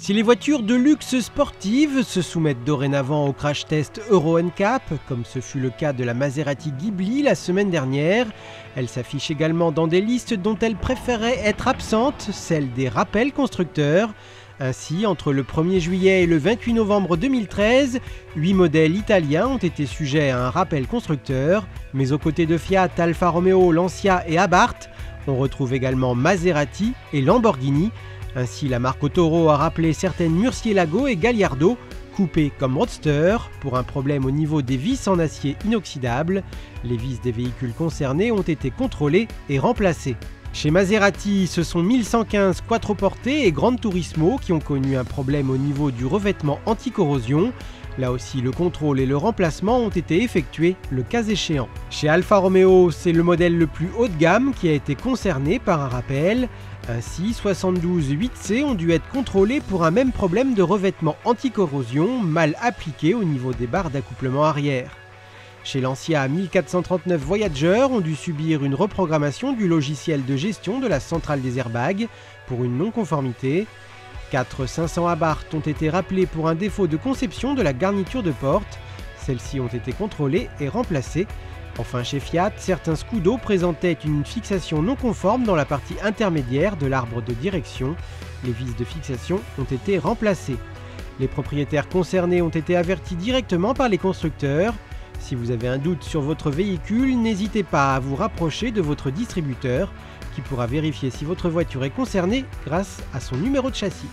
Si les voitures de luxe sportives se soumettent dorénavant au crash test Euro NCAP, comme ce fut le cas de la Maserati Ghibli la semaine dernière, elle s'affiche également dans des listes dont elle préférait être absente, celle des rappels constructeurs. Ainsi, entre le 1er juillet et le 28 novembre 2013, 8 modèles italiens ont été sujets à un rappel constructeur, mais aux côtés de Fiat, Alfa Romeo, Lancia et Abarth, on retrouve également Maserati et Lamborghini. Ainsi, la marque Toro a rappelé certaines Murcielago et Gallardo, coupées comme roadster, pour un problème au niveau des vis en acier inoxydable. Les vis des véhicules concernés ont été contrôlées et remplacées. Chez Maserati, ce sont 1115 Quattroporte et Gran Turismo qui ont connu un problème au niveau du revêtement anti-corrosion. Là aussi, le contrôle et le remplacement ont été effectués le cas échéant. Chez Alfa Romeo, c'est le modèle le plus haut de gamme qui a été concerné par un rappel. Ainsi, 72 8C ont dû être contrôlés pour un même problème de revêtement anti-corrosion mal appliqué au niveau des barres d'accouplement arrière. Chez Lancia, 1439 Voyager ont dû subir une reprogrammation du logiciel de gestion de la centrale des airbags pour une non-conformité. 4 500 Abarth ont été rappelés pour un défaut de conception de la garniture de porte. Celles-ci ont été contrôlées et remplacées. Enfin, chez Fiat, certains Scudo présentaient une fixation non conforme dans la partie intermédiaire de l'arbre de direction. Les vis de fixation ont été remplacées. Les propriétaires concernés ont été avertis directement par les constructeurs. Si vous avez un doute sur votre véhicule, n'hésitez pas à vous rapprocher de votre distributeur qui pourra vérifier si votre voiture est concernée grâce à son numéro de châssis.